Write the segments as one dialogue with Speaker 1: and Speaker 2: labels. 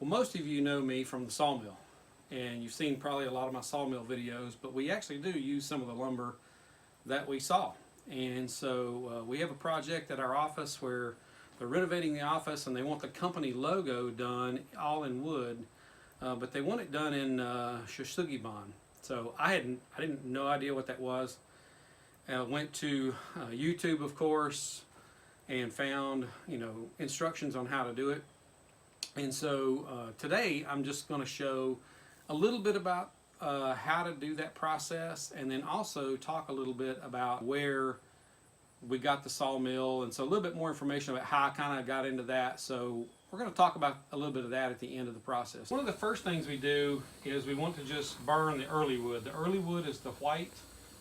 Speaker 1: Well, most of you know me from the sawmill, and you've seen probably a lot of my sawmill videos, but we actually do use some of the lumber that we saw. And so we have a project at our office where they're renovating the office and they want the company logo done all in wood, but they want it done in Shou Sugi Ban. So I didn't no idea what that was. Went to YouTube, of course, and found instructions on how to do it. And so today I'm just going to show a little bit about how to do that process, and then also talk a little bit about where we got the sawmill, and so a little bit more information about how I kind of got into that. So we're going to talk about a little bit of that at the end of the process. One of the first things we do is we want to just burn the early wood. The early wood is the white.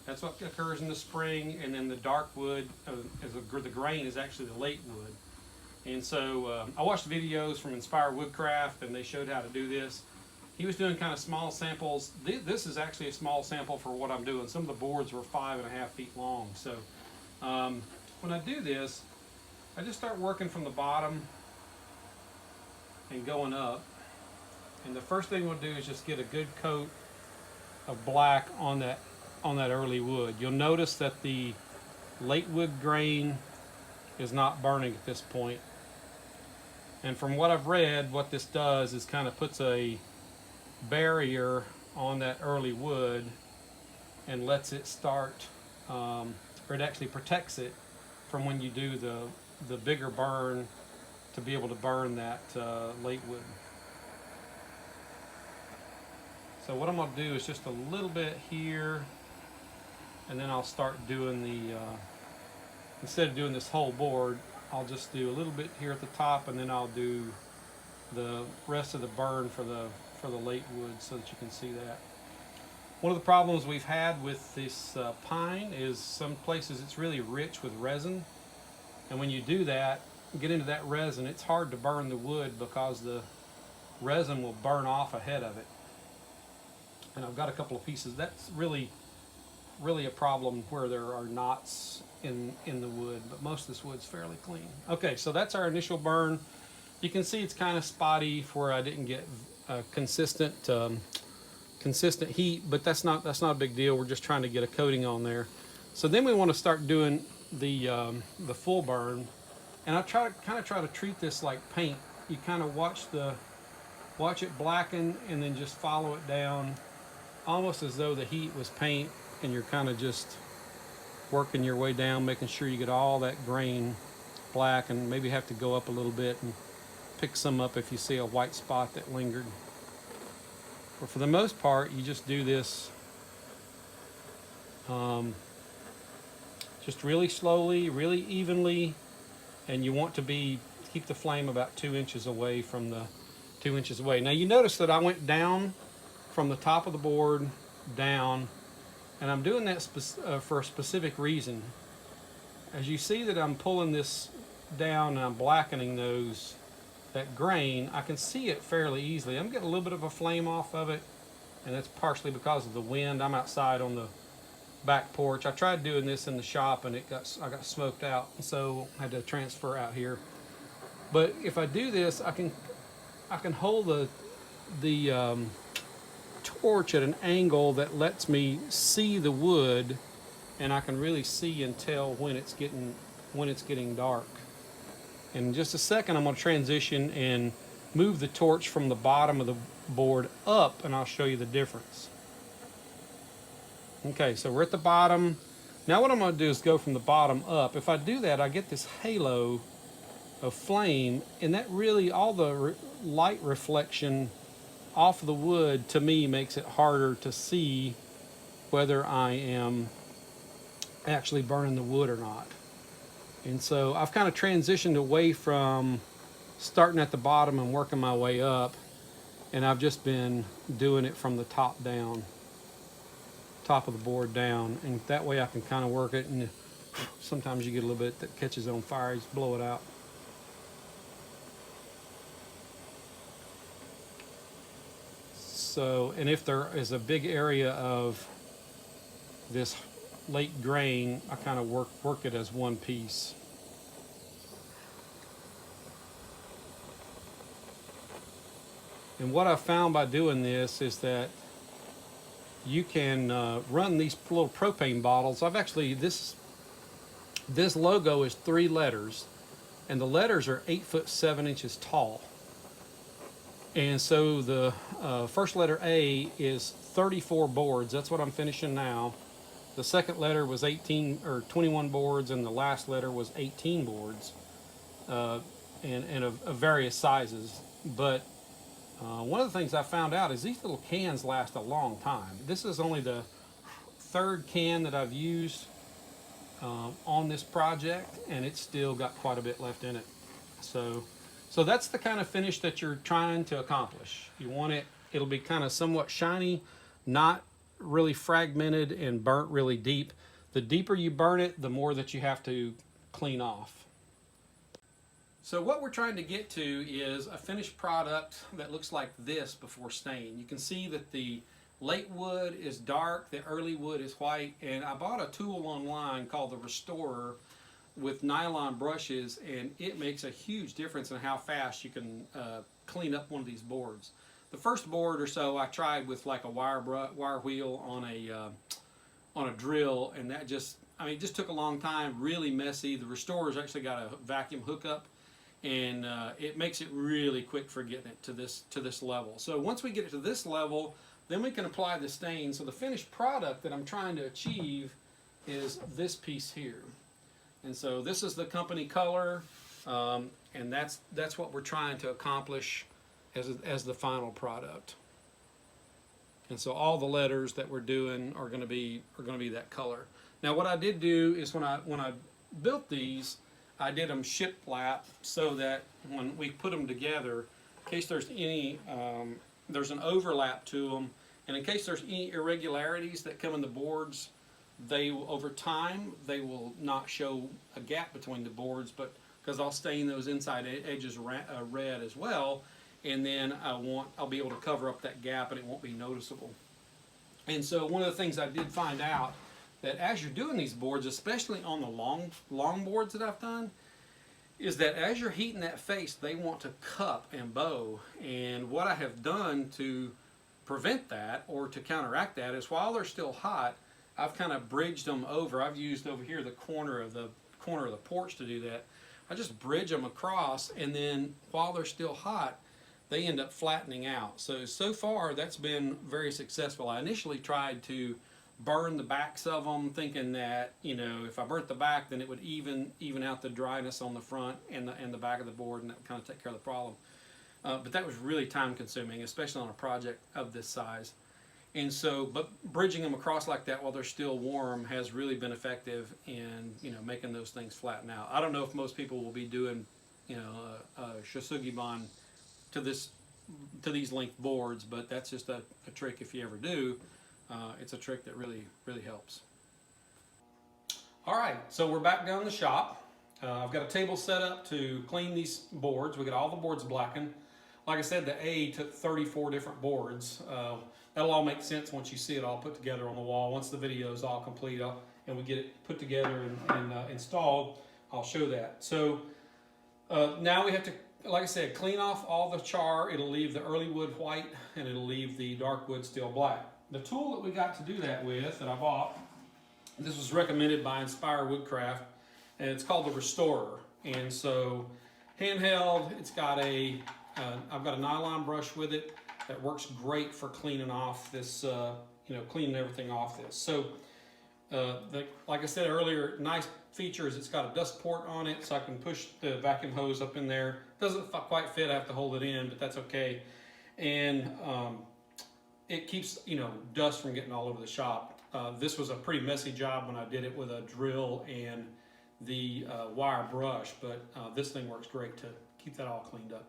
Speaker 1: That's what occurs in the spring, and then the dark wood, the grain, is actually the late wood. And so I watched videos from Inspired Woodcraft, and they showed how to do this. He was doing kind of small samples. This is actually a small sample for what I'm doing. Some of the boards were 5.5 feet long. So when I do this, I just start working from the bottom and going up. And the first thing we'll do is just get a good coat of black on that early wood. You'll notice that the late wood grain is not burning at this point. And from what I've read, what this does is kind of puts a barrier on that early wood and lets it start, or it actually protects it from when you do the bigger burn, to be able to burn that late wood. So what I'm going to do is just a little bit here, and then I'll start doing the, instead of doing this whole board, I'll just do a little bit here at the top, and then I'll do the rest of the burn for the late wood, so that you can see that. One of the problems we've had with this pine is some places it's really rich with resin, and when you do that, get into that resin, it's hard to burn the wood because the resin will burn off ahead of it. And I've got a couple of pieces. That's really a problem where there are knots in the wood, but most of this wood's fairly clean. Okay, so that's our initial burn. You can see it's kind of spotty where I didn't get consistent heat, but that's not a big deal. We're just trying to get a coating on there. So then we want to start doing the full burn, and I try to treat this like paint. You kind of watch it blacken, and then just follow it down, almost as though the heat was paint, and you're kind of just working your way down, making sure you get all that grain black, and maybe have to go up a little bit and pick some up if you see a white spot that lingered. But for the most part, you just do this just really slowly, really evenly, and you want to keep the flame about 2 inches away from the 2 inches away. Now you notice that I went down from the top of the board down, and I'm doing that for a specific reason. As you see that I'm pulling this down and I'm blackening that grain, I can see it fairly easily. I'm getting a little bit of a flame off of it, and that's partially because of the wind. I'm outside on the back porch. I tried doing this in the shop, and I got smoked out, so I had to transfer out here. But if I do this, I can hold the torch at an angle that lets me see the wood, and I can really see and tell when it's getting dark. In just a second, I'm going to transition and move the torch from the bottom of the board up, and I'll show you the difference. Okay, so we're at the bottom. Now what I'm going to do is go from the bottom up. If I do that, I get this halo of flame, and that really, all the light reflection off the wood, to me, makes it harder to see whether I am actually burning the wood or not. And so I've kind of transitioned away from starting at the bottom and working my way up, and I've just been doing it from the top down, top of the board down, and that way I can kind of work it, and sometimes you get a little bit that catches on fire, you just blow it out. So, and if there is a big area of this late grain, I kind of work it as one piece. And what I found by doing this is that you can run these little propane bottles. I've actually, this logo is 3 letters, and the letters are 8 foot 7 inches tall. And so the first letter A is 34 boards. That's what I'm finishing now. The second letter was 18 or 21 boards, and the last letter was 18 boards, and of various sizes. But one of the things I found out is these little cans last a long time. This is only the 3rd can that I've used on this project, and it's still got quite a bit left in it. So that's the kind of finish that you're trying to accomplish. You want it, it'll be kind of somewhat shiny, not really fragmented and burnt really deep. The deeper you burn it, the more that you have to clean off. So what we're trying to get to is a finished product that looks like this before stain. You can see that the late wood is dark, the early wood is white, and I bought a tool online called the Restorer with nylon brushes, and it makes a huge difference in how fast you can clean up one of these boards. The first board or so I tried with like a wire wheel on a drill, and that just, I mean, it just took a long time, really messy. The Restorer's actually got a vacuum hookup, and it makes it really quick for getting it to this level. So once we get it to this level, then we can apply the stain. So the finished product that I'm trying to achieve is this piece here. And so this is the company color, and that's what we're trying to accomplish as the final product. And so all the letters that we're doing are going to be that color. Now what I did do is when I built these, I did them shiplap so that when we put them together, in case there's any there's an overlap to them, and in case there's any irregularities that come in the boards, over time they will not show a gap between the boards, but because I'll stain those inside edges red as well, and then I'll be able to cover up that gap and it won't be noticeable. And so one of the things I did find out, that as you're doing these boards, especially on the long boards that I've done, is that as you're heating that face, they want to cup and bow. And what I have done to prevent that, or to counteract that, is while they're still hot, I've kind of bridged them over. I've used over here the corner of the porch to do that. I just bridge them across, and then while they're still hot, they end up flattening out. So far that's been very successful. I initially tried to burn the backs of them, thinking that, you know, if I burnt the back, then it would even out the dryness on the front and the back of the board, and that would kind of take care of the problem. But that was really time consuming, especially on a project of this size. And so, but bridging them across like that while they're still warm has really been effective in, you know, making those things flatten out. I don't know if most people will be doing, you know, Shou Sugi Ban to these length boards, but that's just a trick if you ever do. It's a trick that really helps. All right, so we're back down in the shop. I've got a table set up to clean these boards. We got all the boards blackened. Like I said, the A took 34 different boards. That'll all make sense once you see it all put together on the wall. Once the video is all complete and we get it put together and installed, I'll show that. So now we have to, like I said, clean off all the char. It'll leave the early wood white, and it'll leave the dark wood still black. The tool that we got to do that with, that I bought, this was recommended by Inspire Woodcraft, and it's called the Restorer. And so handheld, it's got I've got a nylon brush with it that works great for cleaning off this, you know, cleaning everything off this. So, like I said earlier, nice feature is it's got a dust port on it, so I can push the vacuum hose up in there. Doesn't quite fit, I have to hold it in, but that's okay. And it keeps, you know, dust from getting all over the shop. This was a pretty messy job when I did it with a drill and the wire brush, but this thing works great to keep that all cleaned up.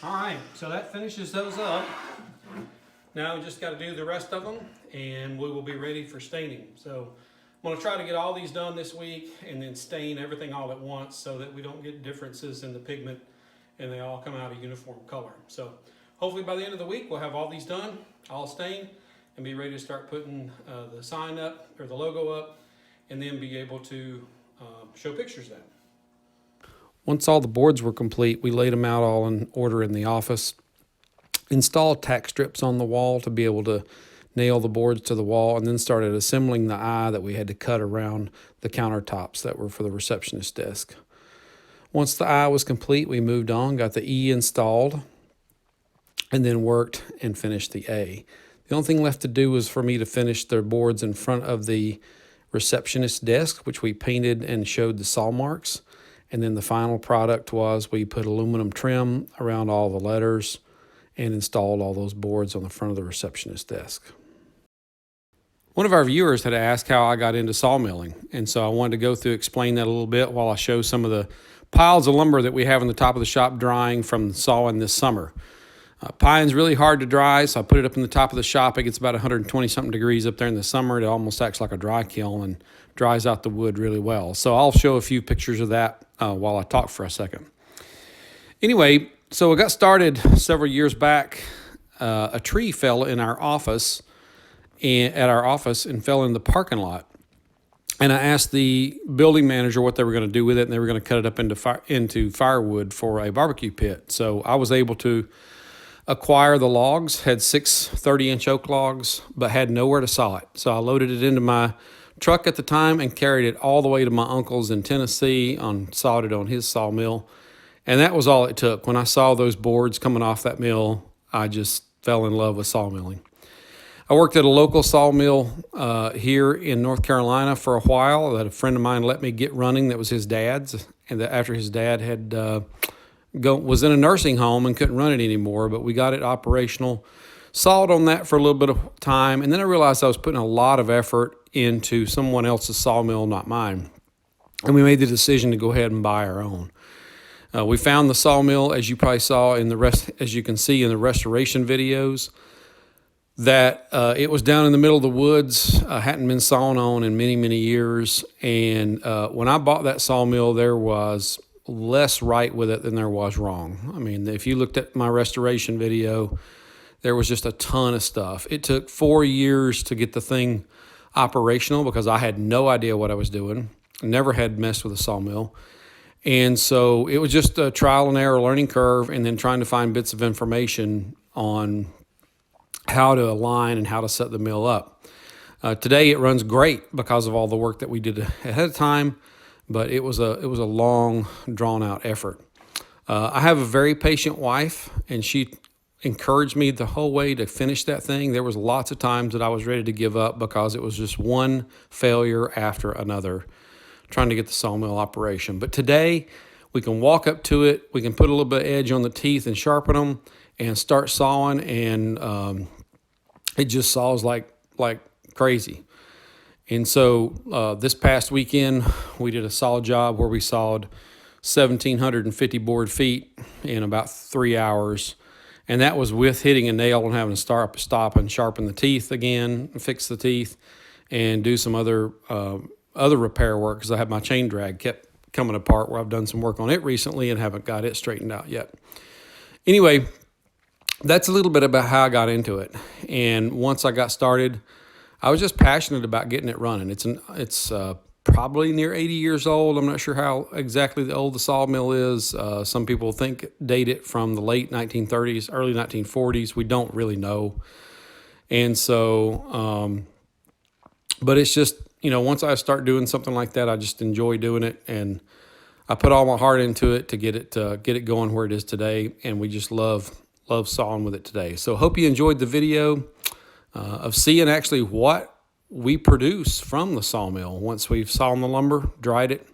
Speaker 1: All right, so that finishes those up. Now we just got to do the rest of them, and we will be ready for staining. So I'm going to try to get all these done this week and then stain everything all at once so that we don't get differences in the pigment and they all come out a uniform color. So hopefully by the end of the week we'll have all these done, all stained, and be ready to start putting the sign up or the logo up, and then be able to show pictures then. Once all the boards were complete, we laid them out all in order in the office, installed tack strips on the wall to be able to nail the boards to the wall, and then started assembling the eye that we had to cut around the countertops that were for the receptionist desk. Once the eye was complete, we moved on, got the E installed, and then worked and finished the A. The only thing left to do was for me to finish the boards in front of the receptionist desk, which we painted and showed the saw marks. And then the final product was we put aluminum trim around all the letters and installed all those boards on the front of the receptionist desk. One of our viewers had asked how I got into sawmilling, and so I wanted to go through, explain that a little bit while I show some of the piles of lumber that we have in the top of the shop drying from sawing this summer. Pine's really hard to dry, so I put it up in the top of the shop. It gets about 120-something degrees up there in the summer. It almost acts like a dry kiln and dries out the wood really well. So I'll show a few pictures of that while I talk for a second. Anyway, so I got started several years back. A tree fell in our office, and fell in the parking lot. And I asked the building manager what they were going to do with it, and they were going to cut it up into firewood for a barbecue pit. So I was able to acquire the logs, had 6 30-inch oak logs, but had nowhere to saw it. So I loaded it into my truck at the time and carried it all the way to my uncle's in Tennessee, sawed it on his sawmill. And that was all it took. When I saw those boards coming off that mill, I just fell in love with sawmilling. I worked at a local sawmill here in North Carolina for a while that a friend of mine let me get running. That was his dad's. And that after his dad had was in a nursing home and couldn't run it anymore, but we got it operational, sawed on that for a little bit of time, and then I realized I was putting a lot of effort into someone else's sawmill, not mine. And we made the decision to go ahead and buy our own. We found the sawmill, as you probably saw as you can see in the restoration videos, that it was down in the middle of the woods, hadn't been sawn on in many, many years. And when I bought that sawmill, there was less right with it than there was wrong. I mean, if you looked at my restoration video, there was just a ton of stuff. It took 4 years to get the thing operational because I had no idea what I was doing. Never had messed with a sawmill. And so it was just a trial and error learning curve, and then trying to find bits of information on how to align and how to set the mill up. Today it runs great because of all the work that we did ahead of time, but it was a long, drawn-out effort. I have a very patient wife, and she encouraged me the whole way to finish that thing. There was lots of times that I was ready to give up because it was just one failure after another, trying to get the sawmill operation. But today, we can walk up to it, we can put a little bit of edge on the teeth and sharpen them, and start sawing, and it just saws like crazy. And so this past weekend, we did a solid job where we sawed 1,750 board feet in about 3 hours. And that was with hitting a nail and having to stop and sharpen the teeth again, fix the teeth, and do some other repair work because I had my chain drag kept coming apart, where I've done some work on it recently and haven't got it straightened out yet. Anyway, that's a little bit about how I got into it. And once I got started, I was just passionate about getting it running. It's probably near 80 years old. I'm not sure how exactly old the sawmill is. Some people date it from the late 1930s, early 1940s. We don't really know. And so, but it's just, once I start doing something like that, I just enjoy doing it. And I put all my heart into it to get it going where it is today. And we just love sawing with it today. So hope you enjoyed the video of seeing actually what we produce from the sawmill once we've sawn the lumber, dried it,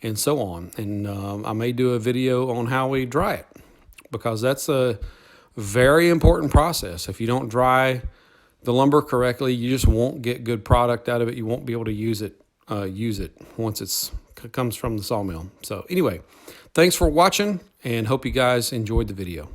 Speaker 1: and so on. And I may do a video on how we dry it, because that's a very important process. If you don't dry the lumber correctly, you just won't get good product out of it. You won't be able to use it once it comes from the sawmill. So anyway, thanks for watching, and hope you guys enjoyed the video.